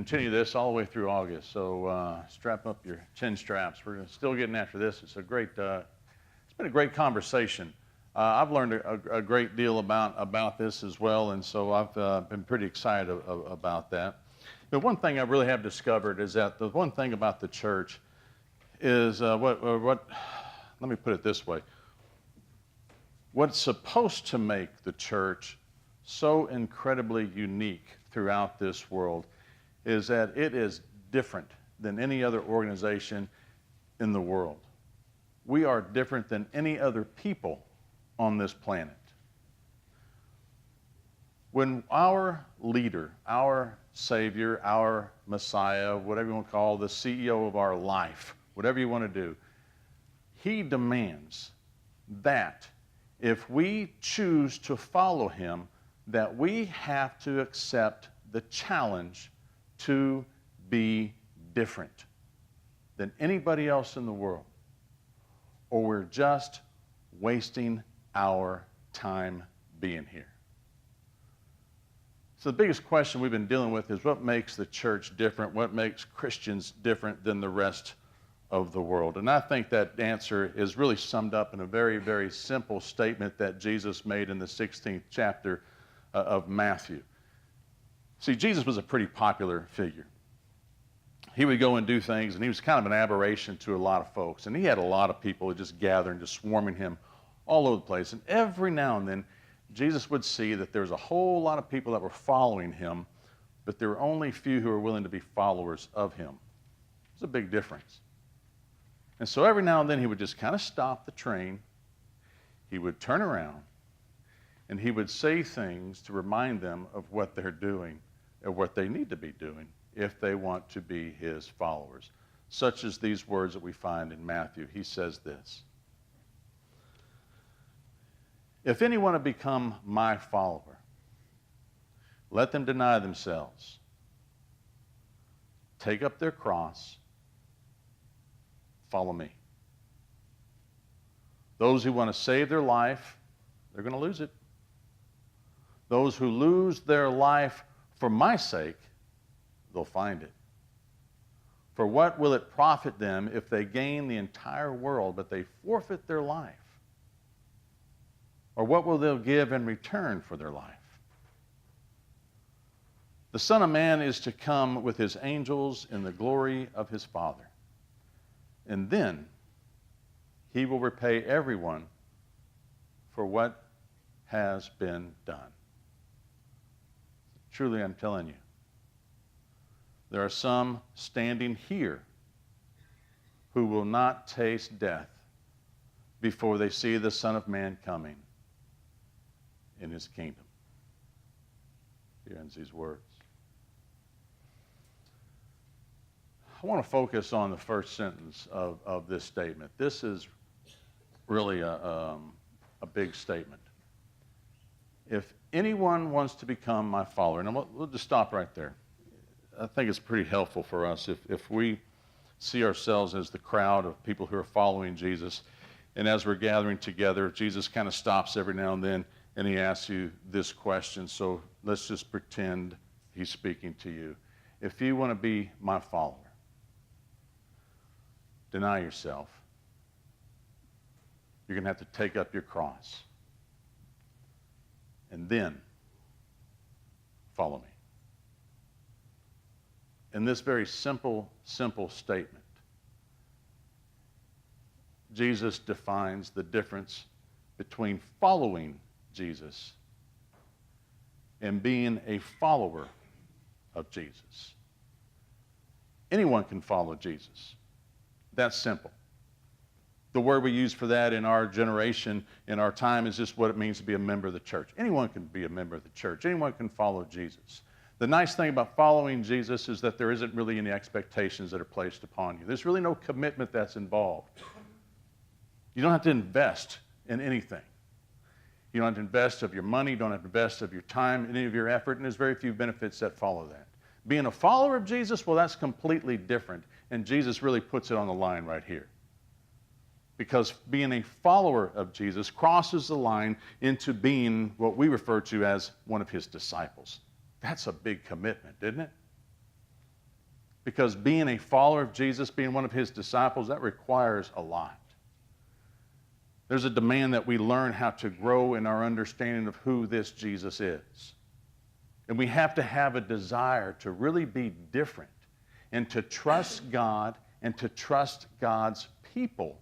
continue this all the way through August. So strap up your chin straps. We're still getting after this. It's been a great conversation. I've learned a great deal about this as well, and so I've been pretty excited about that. But one thing I really have discovered is that the one thing about the church is let me put it this way. What's supposed to make the church so incredibly unique throughout this world is that it is different than any other organization in the world. We are different than any other people on this planet. When our leader, our Savior, our Messiah, whatever you want to call the CEO of our life, whatever you want to do, he demands that if we choose to follow him, that we have to accept the challenge to be different than anybody else in the world, or we're just wasting our time being here. So the biggest question we've been dealing with is what makes the church different, what makes Christians different than the rest of the world? And I think that answer is really summed up in a very, very simple statement that Jesus made in the 16th chapter of Matthew. See, Jesus was a pretty popular figure. He would go and do things, and he was kind of an aberration to a lot of folks. And he had a lot of people just gathering, just swarming him all over the place. And every now and then, Jesus would see that there was a whole lot of people that were following him, but there were only few who were willing to be followers of him. It's a big difference. And so every now and then, he would just kind of stop the train. He would turn around, and he would say things to remind them of what they're doing, or what they need to be doing if they want to be his followers. Such as these words that we find in Matthew. He says this: if anyone will become my follower, let them deny themselves, take up their cross, follow me. Those who want to save their life, they're going to lose it. Those who lose their life for my sake, they'll find it. For what will it profit them if they gain the entire world, but they forfeit their life? Or what will they give in return for their life? The Son of Man is to come with his angels in the glory of his Father. And then he will repay everyone for what has been done. Truly, I'm telling you, there are some standing here who will not taste death before they see the Son of Man coming in his kingdom. He ends these words. I want to focus on the first sentence of this statement. This is really a big statement. If anyone wants to become my follower, and we'll just stop right there. I think it's pretty helpful for us if we see ourselves as the crowd of people who are following Jesus, and as we're gathering together, Jesus kind of stops every now and then, and he asks you this question. So let's just pretend he's speaking to you. If you want to be my follower, deny yourself. You're going to have to take up your cross. And then follow me. In this very simple statement, Jesus defines the difference between following Jesus and being a follower of Jesus. Anyone can follow Jesus. That's simple. The word we use for that in our generation, in our time, is just what it means to be a member of the church. Anyone can be a member of the church. Anyone can follow Jesus. The nice thing about following Jesus is that there isn't really any expectations that are placed upon you. There's really no commitment that's involved. You don't have to invest in anything. You don't have to invest of your money. You don't have to invest of your time, any of your effort, and there's very few benefits that follow that. Being a follower of Jesus, well, that's completely different, and Jesus really puts it on the line right here. Because being a follower of Jesus crosses the line into being what we refer to as one of his disciples. That's a big commitment, isn't it? Because being a follower of Jesus, being one of his disciples, that requires a lot. There's a demand that we learn how to grow in our understanding of who this Jesus is. And we have to have a desire to really be different and to trust God and to trust God's people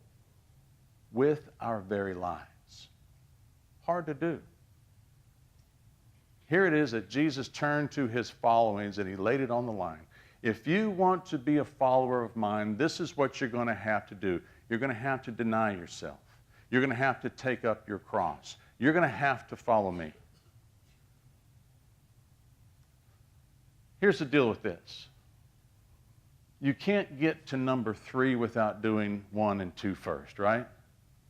with our very lives. Hard to do. Here it is that Jesus turned to his followings and he laid it on the line. If you want to be a follower of mine, this is what you're going to have to do. You're going to have to deny yourself. You're going to have to take up your cross. You're going to have to follow me. Here's the deal with this. You can't get to number 3 without doing 1 and 2 first, right?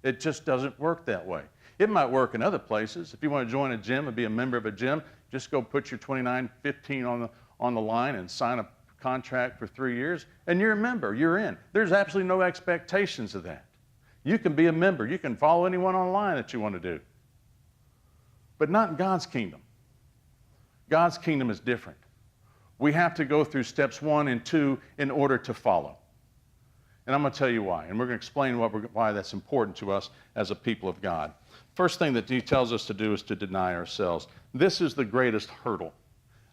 It just doesn't work that way. It might work in other places. If you want to join a gym and be a member of a gym, just go put your $29.15 on the line and sign a contract for 3 years, and you're a member. You're in. There's absolutely no expectations of that. You can be a member. You can follow anyone online that you want to do. But not in God's kingdom. God's kingdom is different. We have to go through steps 1 and 2 in order to follow. And I'm going to tell you why. And we're going to explain why that's important to us as a people of God. First thing that he tells us to do is to deny ourselves. This is the greatest hurdle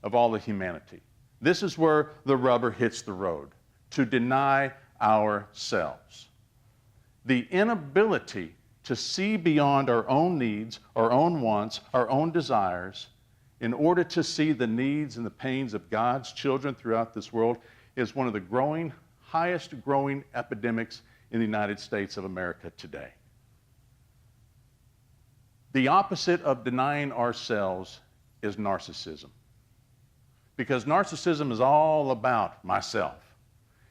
of all of humanity. This is where the rubber hits the road, to deny ourselves. The inability to see beyond our own needs, our own wants, our own desires, in order to see the needs and the pains of God's children throughout this world is one of the highest growing epidemics in the United States of America today. The opposite of denying ourselves is narcissism. Because narcissism is all about myself.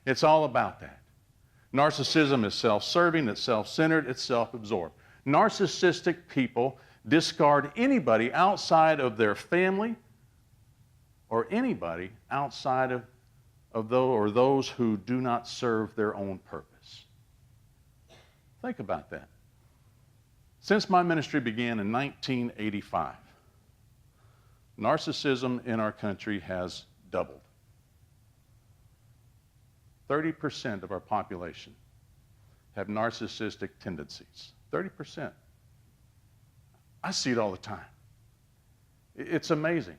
It's all about that. Narcissism is self-serving, it's self-centered, it's self-absorbed. Narcissistic people discard anybody outside of their family or anybody outside of those who do not serve their own purpose. Think about that. Since my ministry began in 1985, narcissism in our country has doubled. 30% of our population have narcissistic tendencies. 30%. I see it all the time. It's amazing.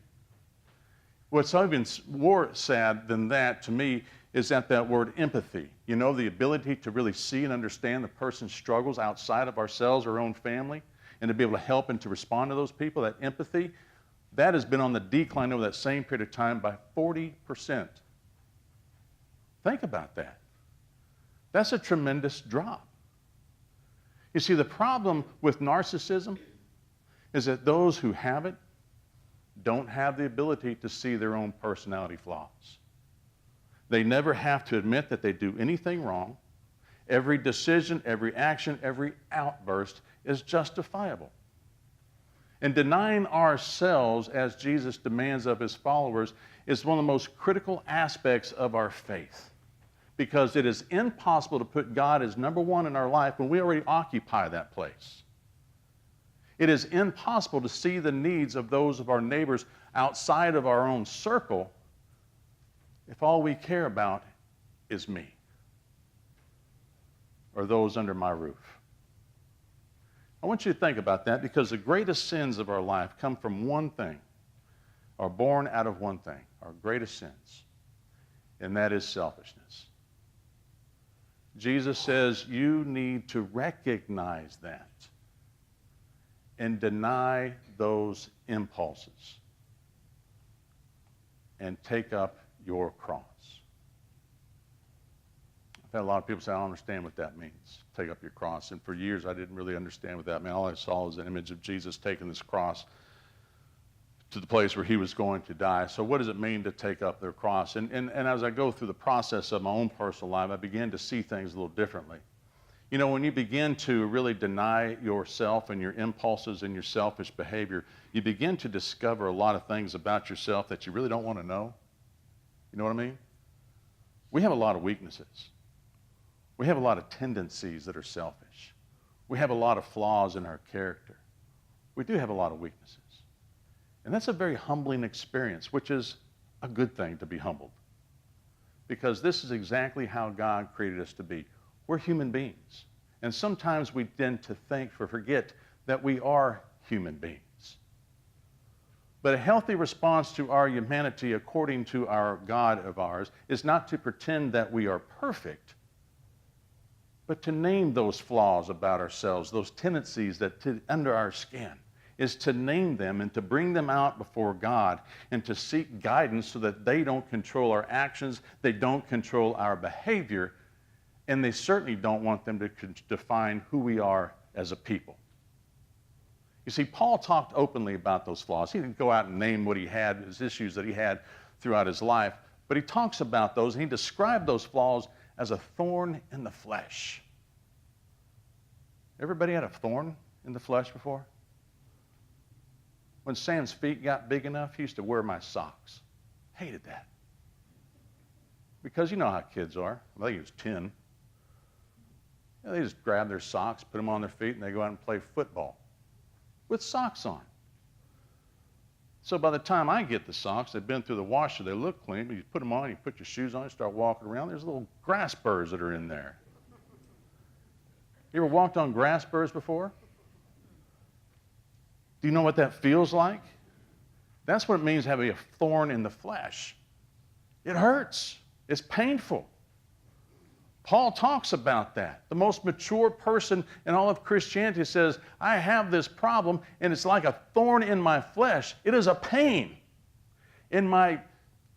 What's even more sad than that to me is that word empathy. You know, the ability to really see and understand the person's struggles outside of ourselves, our own family, and to be able to help and to respond to those people, that empathy, that has been on the decline over that same period of time by 40%. Think about that. That's a tremendous drop. You see, the problem with narcissism is that those who have it don't have the ability to see their own personality flaws. They never have to admit that they do anything wrong. Every decision, every action, every outburst is justifiable. And denying ourselves, as Jesus demands of his followers, is one of the most critical aspects of our faith. Because it is impossible to put God as number 1 in our life when we already occupy that place. It is impossible to see the needs of those of our neighbors outside of our own circle if all we care about is me or those under my roof. I want you to think about that, because the greatest sins of our life come from one thing, are born out of one thing, our greatest sins, and that is selfishness. Jesus says you need to recognize that and deny those impulses and take up your cross. I've had a lot of people say, I don't understand what that means, take up your cross. And for years, I didn't really understand what that meant. All I saw was an image of Jesus taking this cross to the place where he was going to die. So what does it mean to take up their cross? And as I go through the process of my own personal life, I began to see things a little differently. You know, when you begin to really deny yourself and your impulses and your selfish behavior, you begin to discover a lot of things about yourself that you really don't want to know. You know what I mean? We have a lot of weaknesses. We have a lot of tendencies that are selfish. We have a lot of flaws in our character. We do have a lot of weaknesses. And that's a very humbling experience, which is a good thing, to be humbled. because this is exactly how God created us to be. We're human beings. And sometimes we tend to think or forget that we are human beings. But a healthy response to our humanity, according to our God of ours, is not to pretend that we are perfect, but to name those flaws about ourselves, those tendencies that under our skin, is to name them and to bring them out before God and to seek guidance so that they don't control our actions, they don't control our behavior, and they certainly don't want them to define who we are as a people. You see, Paul talked openly about those flaws. He didn't go out and name what he had, his issues that he had throughout his life, but he talks about those, and he described those flaws as a thorn in the flesh. Everybody had a thorn in the flesh before? When Sam's feet got big enough, he used to wear my socks. Hated that. Because you know how kids are. I think he was 10. They just grab their socks, put them on their feet, and they go out and play football with socks on. So by the time I get the socks, they've been through the washer, they look clean, but you put them on, you put your shoes on, you start walking around, there's little grass burrs that are in there. You ever walked on grass burrs before? Do you know what that feels like? That's what it means having a thorn in the flesh. It hurts. It's painful. Paul talks about that. The most mature person in all of Christianity says, I have this problem, and it's like a thorn in my flesh. It is a pain in my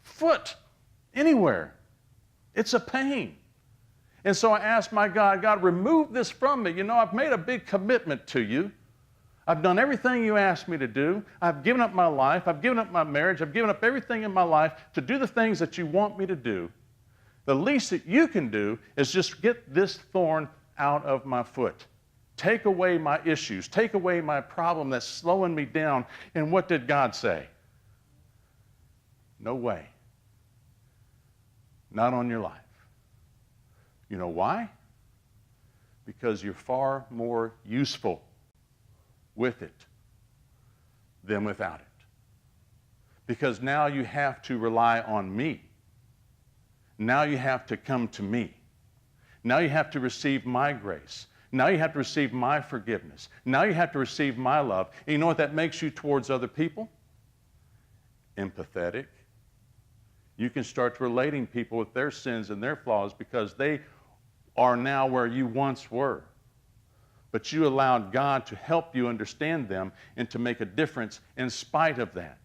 foot, anywhere. It's a pain. And so I asked my God, God, remove this from me. You know, I've made a big commitment to you. I've done everything you asked me to do. I've given up my life. I've given up my marriage. I've given up everything in my life to do the things that you want me to do. The least that you can do is just get this thorn out of my foot. Take away my issues. Take away my problem that's slowing me down. And what did God say? No way. Not on your life. You know why? Because you're far more useful with it than without it. Because now you have to rely on me. Now you have to come to me. Now you have to receive my grace. Now you have to receive my forgiveness. Now you have to receive my love. And you know what that makes you towards other people? Empathetic. You can start relating people with their sins and their flaws because they are now where you once were. But you allowed God to help you understand them and to make a difference in spite of that.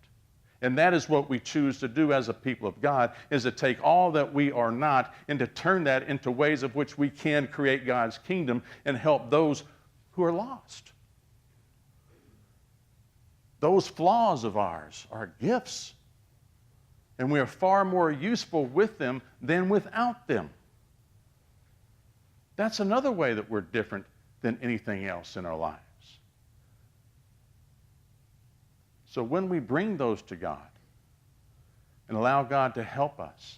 And that is what we choose to do as a people of God, is to take all that we are not and to turn that into ways of which we can create God's kingdom and help those who are lost. Those flaws of ours are gifts. And we are far more useful with them than without them. That's another way that we're different than anything else in our lives. So when we bring those to God and allow God to help us,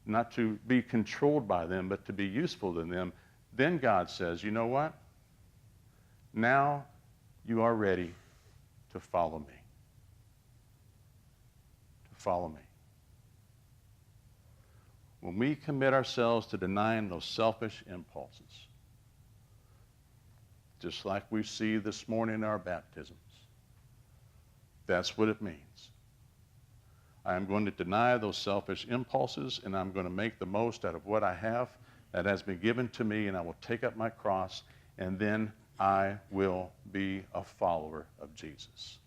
not to be controlled by them, but to be useful to them, then God says, you know what? Now you are ready to follow me. To follow me. When we commit ourselves to denying those selfish impulses, just like we see this morning in our baptisms, that's what it means. I am going to deny those selfish impulses, and I'm going to make the most out of what I have that has been given to me, and I will take up my cross, and then I will be a follower of Jesus.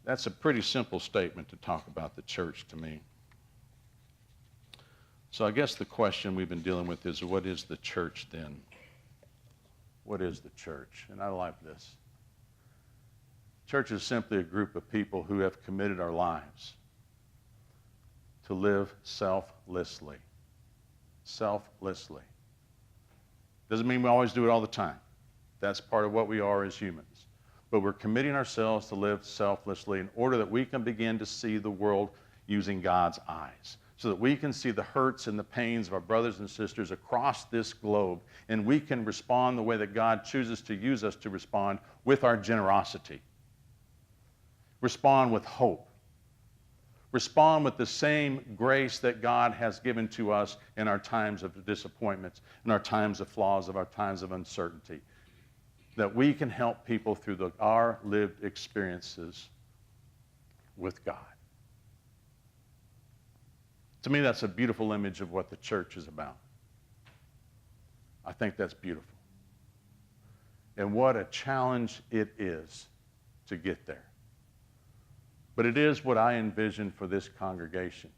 That's a pretty simple statement to talk about the church to me. So I guess the question we've been dealing with is, what is the church then? What is the church? And I like this. Church is simply a group of people who have committed our lives to live selflessly. Selflessly. Doesn't mean we always do it all the time. That's part of what we are as humans. But we're committing ourselves to live selflessly in order that we can begin to see the world using God's eyes, so that we can see the hurts and the pains of our brothers and sisters across this globe, and we can respond the way that God chooses to use us to respond with our generosity. Respond with hope. Respond with the same grace that God has given to us in our times of disappointments, in our times of flaws, of our times of uncertainty. That we can help people through our lived experiences with God. To me, that's a beautiful image of what the church is about. I think that's beautiful. And what a challenge it is to get there. But it is what I envision for this congregation.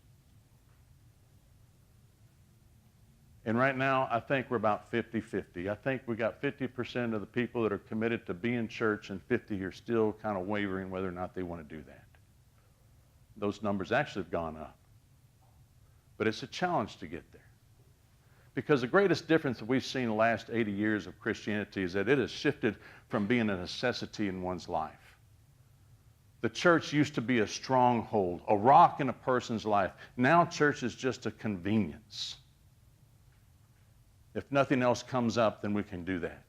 And right now, I think we're about 50-50. I think we got 50% of the people that are committed to be in church, and 50 are still kind of wavering whether or not they want to do that. Those numbers actually have gone up. But it's a challenge to get there. Because the greatest difference that we've seen in the last 80 years of Christianity is that it has shifted from being a necessity in one's life. The church used to be a stronghold, a rock in a person's life. Now church is just a convenience. If nothing else comes up, then we can do that.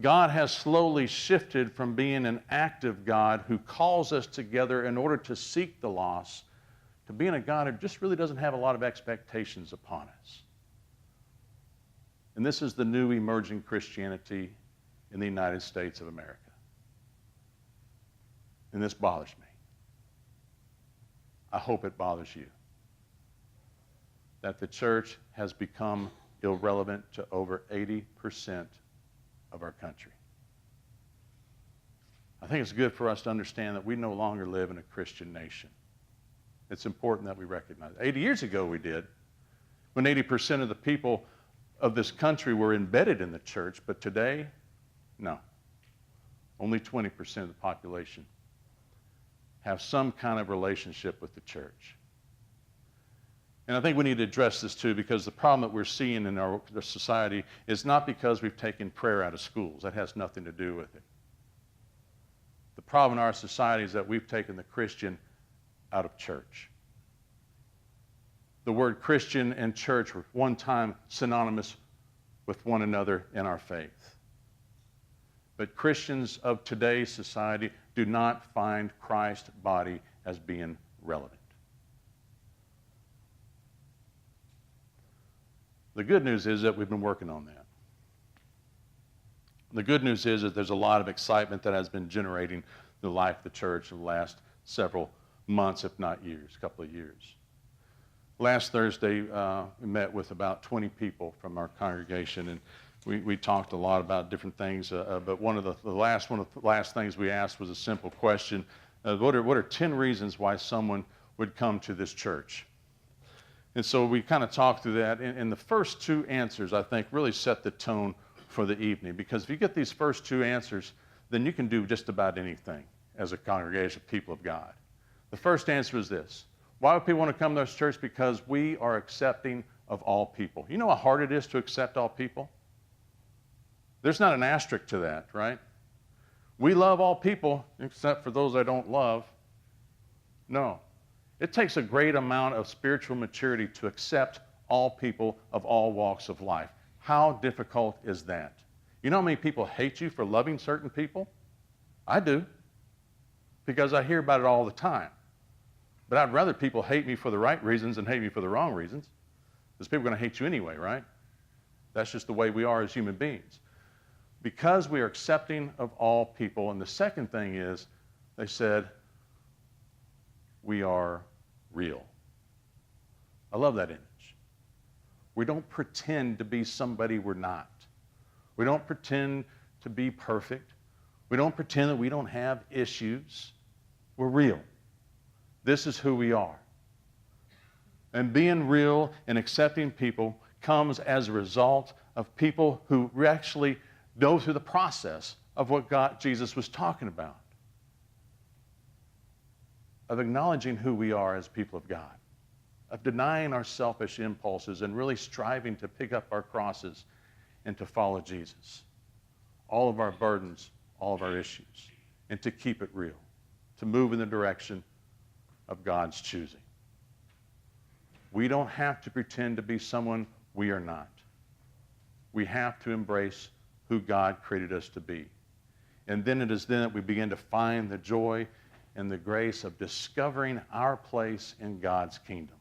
God has slowly shifted from being an active God who calls us together in order to seek the lost to being a God who just really doesn't have a lot of expectations upon us. And this is the new emerging Christianity in the United States of America. And this bothers me. I hope it bothers you. That the church has become irrelevant to over 80% of our country. I think it's good for us to understand that we no longer live in a Christian nation. It's important that we recognize it. 80 years ago we did, when 80% of the people of this country were embedded in the church, but today, no. Only 20% of the population have some kind of relationship with the church. And I think we need to address this too, because the problem that we're seeing in our society is not because we've taken prayer out of schools. That has nothing to do with it. The problem in our society is that we've taken the Christian out of church. The word Christian and church were one time synonymous with one another in our faith. But Christians of today's society do not find Christ's body as being relevant. The good news is that we've been working on that. The good news is that there's a lot of excitement that has been generating the life of the church in the last several months, if not years, a couple of years. Last Thursday, we met with about 20 people from our congregation, and we talked a lot about different things, but one of the last things we asked was a simple question. What are 10 reasons why someone would come to this church? And so we kind of talked through that, and the first two answers, I think, really set the tone for the evening, because if you get these first two answers, then you can do just about anything as a congregation of people of God. The first answer is this: why would people want to come to this church? Because we are accepting of all people. You know how hard it is to accept all people? There's not an asterisk to that, right? We love all people except for those I don't love. No. It takes a great amount of spiritual maturity to accept all people of all walks of life. How difficult is that? You know how many people hate you for loving certain people? I do, because I hear about it all the time. But I'd rather people hate me for the right reasons than hate me for the wrong reasons, because people are going to hate you anyway, right? That's just the way we are as human beings. Because we are accepting of all people. And the second thing is, they said, we are real. I love that image. We don't pretend to be somebody we're not. We don't pretend to be perfect. We don't pretend that we don't have issues. We're real. This is who we are. And being real and accepting people comes as a result of people who actually go through the process of what Jesus was talking about, of acknowledging who we are as people of God, of denying our selfish impulses and really striving to pick up our crosses and to follow Jesus, all of our burdens, all of our issues, and to keep it real, to move in the direction of God's choosing. We don't have to pretend to be someone we are not. We have to embrace who God created us to be. And then it is then that we begin to find the joy and the grace of discovering our place in God's kingdom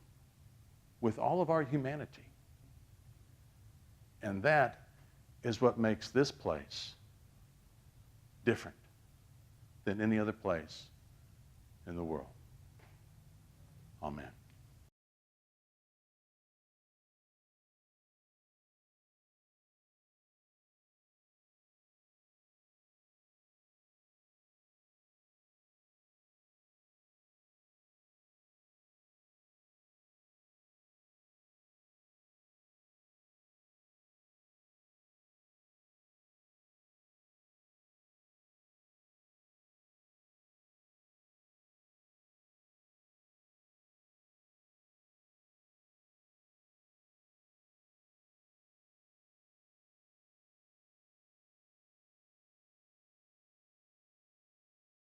with all of our humanity. And that is what makes this place different than any other place in the world. Amen.